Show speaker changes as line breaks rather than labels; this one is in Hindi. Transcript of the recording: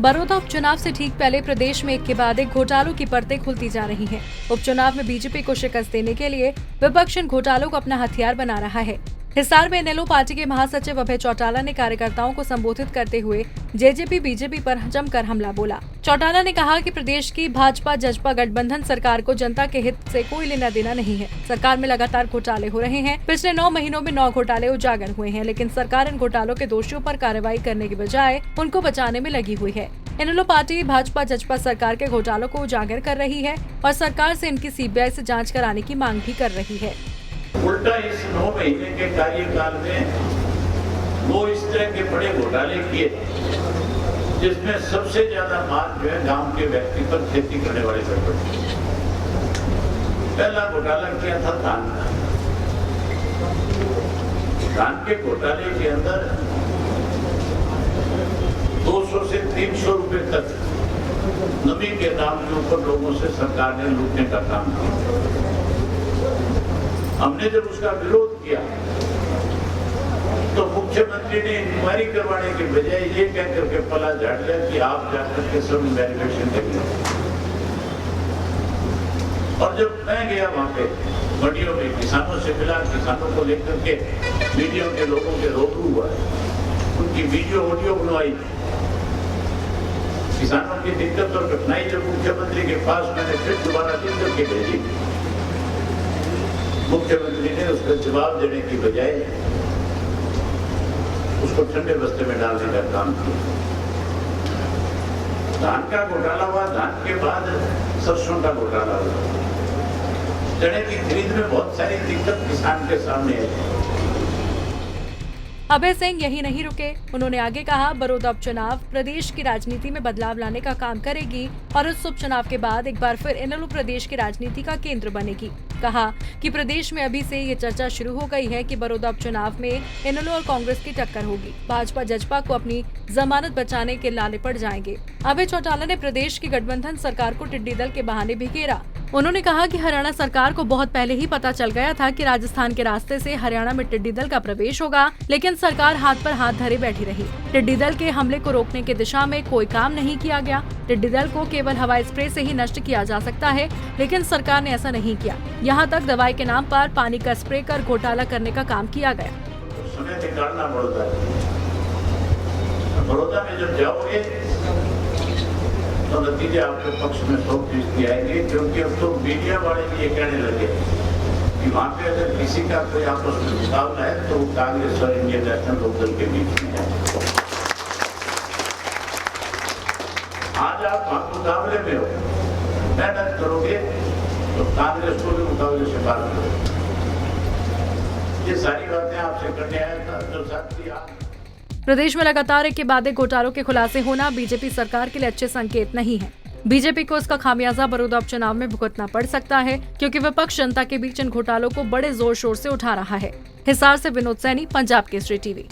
बड़ौदा उपचुनाव से ठीक पहले प्रदेश में एक के बाद एक घोटालों की परतें खुलती जा रही हैं। उपचुनाव में बीजेपी को शिकस्त देने के लिए विपक्ष इन घोटालों को अपना हथियार बना रहा है। हिसार में इनेलो पार्टी के महासचिव अभय चौटाला ने कार्यकर्ताओं को संबोधित करते हुए जेजेपी बीजेपी पर जमकर हमला बोला। चौटाला ने कहा कि प्रदेश की भाजपा जजपा गठबंधन सरकार को जनता के हित से कोई लेना देना नहीं है। सरकार में लगातार घोटाले हो रहे हैं। पिछले 9 महीनों में 9 घोटाले उजागर हुए हैं, लेकिन सरकार इन घोटालों के दोषियों पर कार्रवाई करने की बजाय उनको बचाने में लगी हुई है। इनेलो पार्टी भाजपा जजपा सरकार के घोटालों को उजागर कर रही है और सरकार से इनकी सीबीआई से जाँच कराने की मांग भी कर रही है।
उल्टा इस 9 महीने के कार्यकाल में वो इस तरह के बड़े घोटाले किए जिसमें सबसे ज्यादा मार जो है गांव के व्यक्ति पर खेती करने वाले पर पड़ी। पहला घोटाला किया था धान का। धान के घोटाले के अंदर 200 से 300 रुपए तक नमी के दाम के ऊपर लोगों से सरकार ने लूटने का काम किया। हमने जब उसका विरोध किया तो मुख्यमंत्री ने इंक्वायरी करवाने के बजाय ये कहकर के पला झाड़ लिया कि आप जाकर के सब वेरिफिकेशन करिए। और जब मैं गया वहां पे मंडियों में किसानों से मिला, किसानों को लेकर के मीडिया के लोगों के रूबरू हुआ, उनकी वीडियो ऑडियो बनवाई, किसानों की दिक्कत और कठिनाई जब मुख्यमंत्री के पास मैंने फिर दोबारा लिख करके भेजी, मुख्यमंत्री ने उसका जवाब देने की बजाय उसको ठंडे बस्ते में डालने का काम किया। धान का घोटाला हुआ, धान के बाद सरसों का घोटाला हुआ। चने की खरीद में बहुत सारी दिक्कत किसान के सामने है।
अभय सिंह यही नहीं रुके। उन्होंने आगे कहा, बड़ौदा उपचुनाव प्रदेश की राजनीति में बदलाव लाने का काम करेगी और इस उपचुनाव के बाद एक बार फिर इनेलो प्रदेश की राजनीति का केंद्र बनेगी। कहा कि प्रदेश में अभी से ये चर्चा शुरू हो गई है कि बड़ौदा उपचुनाव में इनेलो और कांग्रेस की टक्कर होगी। भाजपा जजपा को अपनी जमानत बचाने के लाले पड़ जाएंगे। अभय चौटाला ने प्रदेश की गठबंधन सरकार को टिड्डी दल के बहाने भी घेरा। उन्होंने कहा कि हरियाणा सरकार को बहुत पहले ही पता चल गया था कि राजस्थान के रास्ते से हरियाणा में टिड्डी दल का प्रवेश होगा, लेकिन सरकार हाथ पर हाथ धरे बैठी रही। टिड्डी दल के हमले को रोकने की दिशा में कोई काम नहीं किया गया। टिड्डी दल को केवल हवाई स्प्रे से ही नष्ट किया जा सकता है, लेकिन सरकार ने ऐसा नहीं किया। यहाँ तक दवाई के नाम पर पानी का स्प्रे कर घोटाला करने का काम किया गया।
समय निकालना पड़ता है। बड़ौदा में जब जाओगे तो नतीजे आपके पक्ष में 100% आएंगे, क्योंकि अब तो मीडिया वाले भी ये कहने लगे कि वहाँ पे अगर किसी का कोई आपस में मुकाबला है तो कांग्रेस और इंडियन नेशनल लोकदल के बीच में है। आज आप मुकाबले में हो, मेहनत करोगे तो कांग्रेस को भी मुकाबले से बाहर करोगे। ये सारी बातें आपसे करने आया था जो साथी आप।
प्रदेश में लगातार एक के बाद एक घोटालों के खुलासे होना बीजेपी सरकार के लिए अच्छे संकेत नहीं है। बीजेपी को इसका खामियाजा बड़ौदा उपचुनाव में भुगतना पड़ सकता है, क्योंकि विपक्ष जनता के बीच इन घोटालों को बड़े जोर शोर से उठा रहा है। हिसार से विनोद सैनी, पंजाब केसरी टीवी।